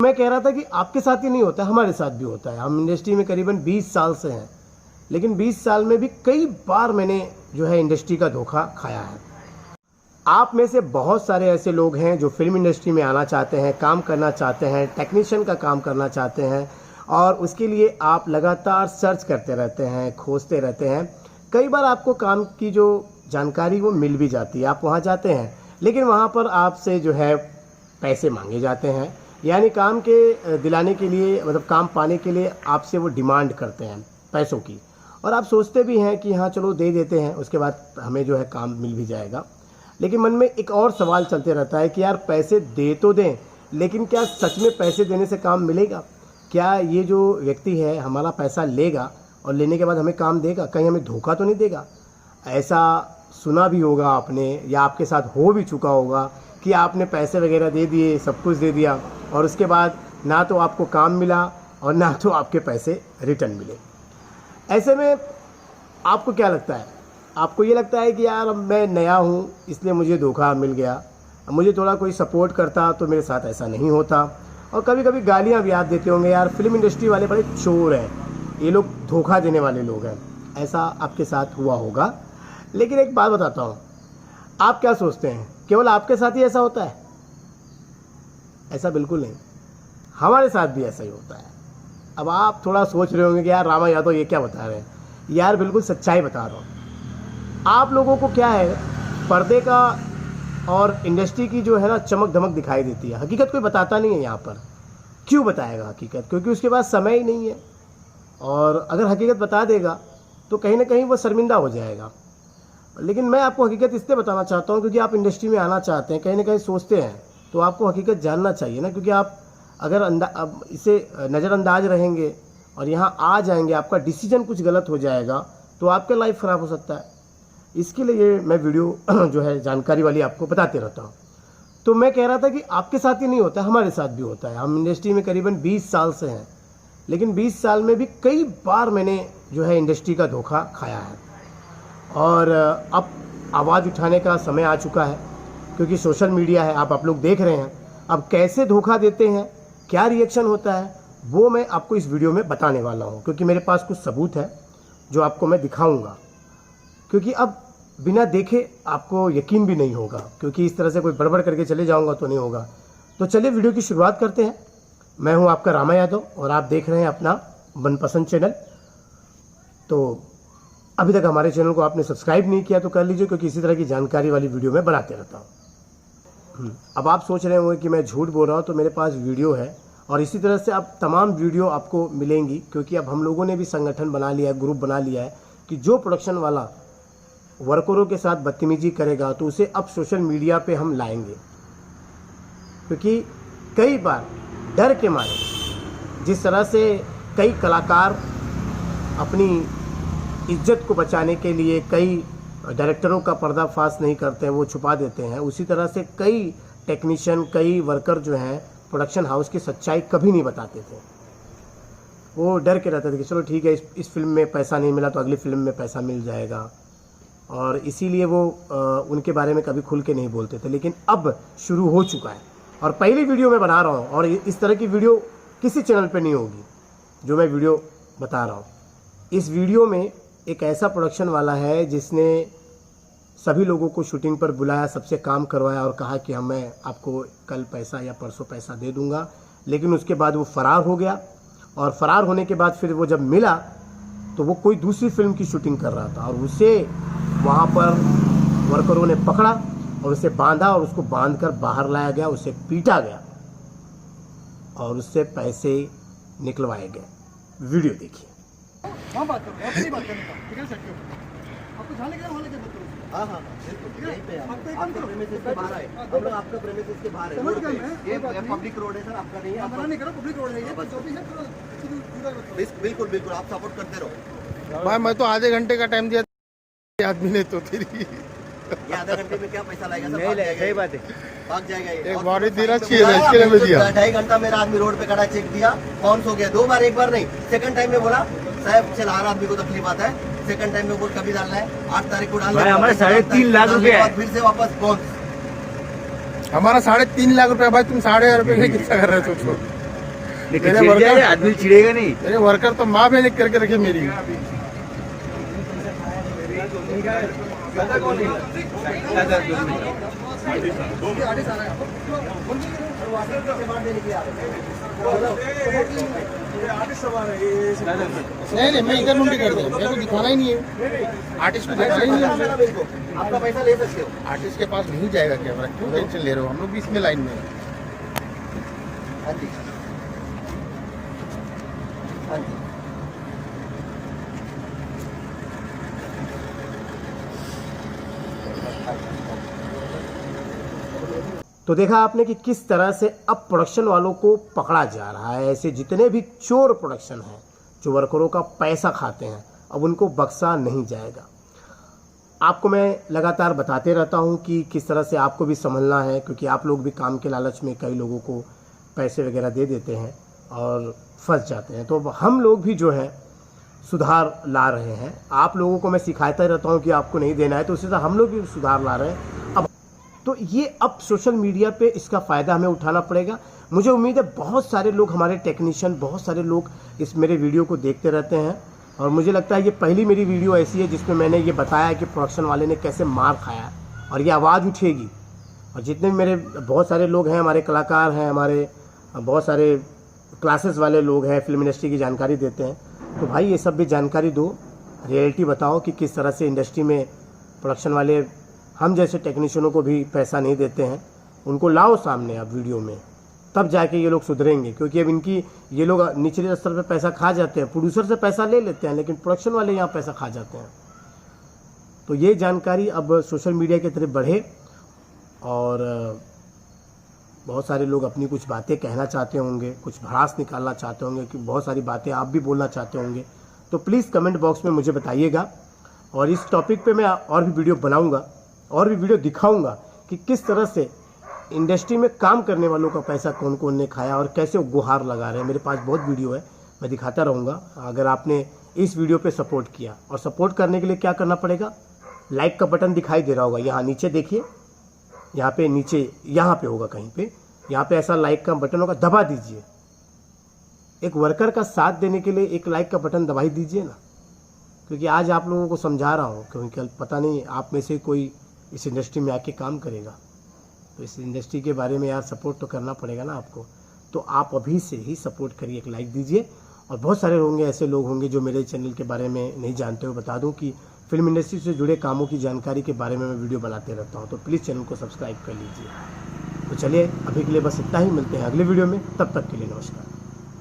मैं कह रहा था कि आपके साथ ही नहीं होता है, हमारे साथ भी होता है। हम इंडस्ट्री में करीबन 20 साल से हैं, लेकिन 20 साल में भी कई बार मैंने जो है इंडस्ट्री का धोखा खाया है। आप में से बहुत सारे ऐसे लोग हैं जो फिल्म इंडस्ट्री में आना चाहते हैं, काम करना चाहते हैं, टेक्नीशियन का काम करना चाहते हैं, और उसके लिए आप लगातार सर्च करते रहते हैं, खोजते रहते हैं। कई बार आपको काम की जो जानकारी वो मिल भी जाती है, आप वहाँ जाते हैं, लेकिन वहाँ पर आपसे जो है पैसे मांगे जाते हैं, यानी काम के दिलाने के लिए, मतलब काम पाने के लिए आपसे वो डिमांड करते हैं पैसों की। और आप सोचते भी हैं कि हाँ चलो दे देते हैं, उसके बाद हमें जो है काम मिल भी जाएगा। लेकिन मन में एक और सवाल चलते रहता है कि यार पैसे दे तो दें, लेकिन क्या सच में पैसे देने से काम मिलेगा? क्या ये जो व्यक्ति है हमारा पैसा लेगा और लेने के बाद हमें काम देगा? कहीं हमें धोखा तो नहीं देगा? ऐसा सुना भी होगा आपने, या आपके साथ हो भी चुका होगा कि आपने पैसे वगैरह दे दिए, सब कुछ दे दिया, और उसके बाद ना तो आपको काम मिला और ना तो आपके पैसे रिटर्न मिले। ऐसे में आपको क्या लगता है? आपको ये लगता है कि यार अब मैं नया हूँ इसलिए मुझे धोखा मिल गया, मुझे थोड़ा कोई सपोर्ट करता तो मेरे साथ ऐसा नहीं होता। और कभी कभी गालियाँ भी आप देते होंगे, यार फिल्म इंडस्ट्री वाले बड़े चोर हैं, ये लोग धोखा देने वाले लोग हैं। ऐसा आपके साथ हुआ होगा। लेकिन एक बात बताता हूँ, आप क्या सोचते हैं केवल आपके साथ ही ऐसा होता है? ऐसा बिल्कुल नहीं, हमारे साथ भी ऐसा ही होता है। अब आप थोड़ा सोच रहे होंगे कि यार रामा यादव ये क्या बता रहे हैं। यार बिल्कुल सच्चाई बता रहा हूँ। आप लोगों को क्या है, पर्दे का और इंडस्ट्री की जो है ना चमक धमक दिखाई देती है, हकीकत कोई बताता नहीं है यहाँ पर। क्यों बताएगा हकीकत? क्योंकि उसके पास समय ही नहीं है, और अगर हकीकत बता देगा तो कहीं ना कहीं वो शर्मिंदा हो जाएगा। लेकिन मैं आपको हकीकत इसलिए बताना चाहता हूँ क्योंकि आप इंडस्ट्री में आना चाहते हैं, कहीं ना कहीं सोचते हैं, तो आपको हकीकत जानना चाहिए ना। क्योंकि आप अगर अब इसे नज़रअंदाज रहेंगे और यहाँ आ जाएंगे, आपका डिसीजन कुछ गलत हो जाएगा तो आपका लाइफ ख़राब हो सकता है। इसके लिए मैं वीडियो जो है जानकारी वाली आपको बताते रहता हूँ। तो मैं कह रहा था कि आपके साथ ही नहीं होता है, हमारे साथ भी होता है। हम इंडस्ट्री में करीबन 20 साल से हैं, लेकिन 20 साल में भी कई बार मैंने जो है इंडस्ट्री का धोखा खाया है। और अब आवाज़ उठाने का समय आ चुका है, क्योंकि सोशल मीडिया है, आप लोग देख रहे हैं। अब कैसे धोखा देते हैं, क्या रिएक्शन होता है, वो मैं आपको इस वीडियो में बताने वाला हूँ, क्योंकि मेरे पास कुछ सबूत है जो आपको मैं दिखाऊंगा। क्योंकि अब बिना देखे आपको यकीन भी नहीं होगा, क्योंकि इस तरह से कोई बड़बड़ करके चले जाऊंगा तो नहीं होगा। तो चलिए वीडियो की शुरुआत करते हैं। मैं हूं आपका रामा यादव और आप देख रहे हैं अपना मनपसंद चैनल। तो अभी तक हमारे चैनल को आपने सब्सक्राइब नहीं किया तो कर लीजिए, क्योंकि इसी तरह की जानकारी वाली वीडियो मैं बनाते रहता हूँ। अब आप सोच रहे होंगे कि मैं झूठ बोल रहा हूँ, तो मेरे पास वीडियो है, और इसी तरह से अब तमाम वीडियो आपको मिलेंगी। क्योंकि अब हम लोगों ने भी संगठन बना लिया है, ग्रुप बना लिया है, कि जो प्रोडक्शन वाला वर्करों के साथ बदतमीजी करेगा तो उसे अब सोशल मीडिया पे हम लाएंगे। क्योंकि कई बार डर के मारे जिस तरह से कई कलाकार अपनी इज्जत को बचाने के लिए कई डायरेक्टरों का पर्दाफाश नहीं करते हैं, वो छुपा देते हैं, उसी तरह से कई टेक्नीशियन, कई वर्कर जो हैं प्रोडक्शन हाउस की सच्चाई कभी नहीं बताते थे। वो डर के रहते थे कि चलो ठीक है, इस फिल्म में पैसा नहीं मिला तो अगली फिल्म में पैसा मिल जाएगा, और इसीलिए वो उनके बारे में कभी खुल के नहीं बोलते थे। लेकिन अब शुरू हो चुका है, और पहली वीडियो मैं बना रहा हूँ, और इस तरह की वीडियो किसी चैनल पे नहीं होगी जो मैं वीडियो बता रहा हूँ। इस वीडियो में एक ऐसा प्रोडक्शन वाला है जिसने सभी लोगों को शूटिंग पर बुलाया, सबसे काम करवाया और कहा कि मैं आपको कल पैसा या परसों पैसा दे दूंगा। लेकिन उसके बाद वो फरार हो गया, और फरार होने के बाद फिर वो जब मिला तो वो कोई दूसरी फिल्म की शूटिंग कर रहा था, और उसे वहाँ पर वर्करों ने पकड़ा और उसे बांधा, और उसको बांधकर बाहर लाया गया, उसे पीटा गया और उससे पैसे निकलवाए गए। वीडियो देखिए। बात करो, अपनी बात करने का, ठीक है सर? आपको जहाँ लेके वहाँ लेके बताओ। हाँ हाँ बिल्कुल, यहीं पे आपको एक काम करो, प्रेमिसेस के बाहर आए, हम लोग आपका प्रेमिसेस के बाहर है, समझ रोड गया पे। मैं, ये कोई बात नहीं। पब्लिक रोड है सर, आपका नहीं है। आप मना नहीं करो, पब्लिक रोड है ये, जो भी है थोड़ा बिल्कुल बिल्कुल, आप सपोर्ट करते रहो। भाई मैं तो आधे घंटे का टाइम दिया आदमी ने, तो फिर ये आधे घंटे में क्या पैसा लाएगा सर? नहीं लाएगा, सही बात है। भाग जाएगा ये। एक और बॉडी तो देना साइड चाहिए में था, इसके लिए मैं दिया। 2.5 घंटा मेरा आदमी रोड पे खड़ा, चेक दिया, बाउंस हो गया 2 बार, 1 बार नहीं। सेकंड टाइम में बोला साहब चला रहा आदमी को तकलीफ आता है, सेकंड टाइम में बोल कभी डालना है, 8 तारीख को डालना है। हमारे 3.5 लाख रुपए है, फिर से वापस बाउंस। हमारा 3.5 लाख रुपए। भाई तुम 8,500 रुपए का कितना कर रहे हो? सोचो मेरे वर्कर आदमी चिड़ेगा नहीं, मेरे वर्कर तो माँ मैंने करके रखे मेरी। नहीं मैं इधर नोटी कर दूँ, मेरे को दिखाना ही नहीं है, आर्टिस्ट को दिखाना ही नहीं है। आपका पैसा ले सकते हो। आर्टिस्ट के पास नहीं जाएगा कैमरा, क्यों टेंशन ले रहे हो? हम लोग भी इसमें लाइन में। हाँ जी हाँ जी। तो देखा आपने कि किस तरह से अब प्रोडक्शन वालों को पकड़ा जा रहा है। ऐसे जितने भी चोर प्रोडक्शन हैं जो वर्करों का पैसा खाते हैं, अब उनको बख्शा नहीं जाएगा। आपको मैं लगातार बताते रहता हूं कि किस तरह से आपको भी संभलना है, क्योंकि आप लोग भी काम के लालच में कई लोगों को पैसे वगैरह दे देते हैं और फंस जाते हैं। तो हम लोग भी जो है सुधार ला रहे हैं। आप लोगों को मैं सिखाता रहता हूं कि आपको नहीं देना है, तो उसी तरह हम लोग भी सुधार ला रहे हैं। तो ये अब सोशल मीडिया पे इसका फ़ायदा हमें उठाना पड़ेगा। मुझे उम्मीद है बहुत सारे लोग, हमारे टेक्नीशियन, बहुत सारे लोग इस मेरे वीडियो को देखते रहते हैं, और मुझे लगता है ये पहली मेरी वीडियो ऐसी है जिसमें मैंने ये बताया कि प्रोडक्शन वाले ने कैसे मार खाया, और ये आवाज़ उठेगी। और जितने भी मेरे बहुत सारे लोग हैं, हमारे कलाकार हैं, हमारे बहुत सारे क्लासेस वाले लोग हैं, फिल्म इंडस्ट्री की जानकारी देते हैं, तो भाई ये सब भी जानकारी दो, रियलिटी बताओ कि किस तरह से इंडस्ट्री में प्रोडक्शन वाले हम जैसे टेक्नीशियनों को भी पैसा नहीं देते हैं। उनको लाओ सामने आप वीडियो में, तब जाके ये लोग सुधरेंगे। क्योंकि अब इनकी ये लोग निचले स्तर पे पैसा खा जाते हैं, प्रोड्यूसर से पैसा ले लेते हैं, लेकिन प्रोडक्शन वाले यहाँ पैसा खा जाते हैं। तो ये जानकारी अब सोशल मीडिया की तरफ बढ़े, और बहुत सारे लोग अपनी कुछ बातें कहना चाहते होंगे, कुछ भड़ास निकालना चाहते होंगे, कि बहुत सारी बातें आप भी बोलना चाहते होंगे, तो प्लीज़ कमेंट बॉक्स में मुझे बताइएगा। और इस टॉपिक पे मैं और भी वीडियो बनाऊंगा, और भी वीडियो दिखाऊंगा कि किस तरह से इंडस्ट्री में काम करने वालों का पैसा कौन कौन ने खाया और कैसे वो गुहार लगा रहे हैं। मेरे पास बहुत वीडियो है, मैं दिखाता रहूँगा। अगर आपने इस वीडियो पे सपोर्ट किया, और सपोर्ट करने के लिए क्या करना पड़ेगा, लाइक का बटन दिखाई दे रहा होगा, यहाँ नीचे देखिए, यहाँ पे नीचे, यहाँ पे होगा कहीं पे, यहाँ पे ऐसा लाइक का बटन होगा, दबा दीजिए। एक वर्कर का साथ देने के लिए एक लाइक का बटन दबाई दीजिए ना, क्योंकि आज आप लोगों को समझा रहा हूँ, क्योंकि कल पता नहीं आप में से कोई इस इंडस्ट्री में आके काम करेगा, तो इस इंडस्ट्री के बारे में यार सपोर्ट तो करना पड़ेगा ना आपको। तो आप अभी से ही सपोर्ट करिए, एक लाइक दीजिए। और बहुत सारे होंगे, ऐसे लोग होंगे जो मेरे चैनल के बारे में नहीं जानते हो। बता दूं कि फिल्म इंडस्ट्री से जुड़े कामों की जानकारी के बारे में मैं वीडियो बनाते रहता हूं, तो प्लीज़ चैनल को सब्सक्राइब कर लीजिए। तो चलिए अभी के लिए बस इतना ही, मिलते हैं अगले वीडियो में, तब तक के लिए नमस्कार।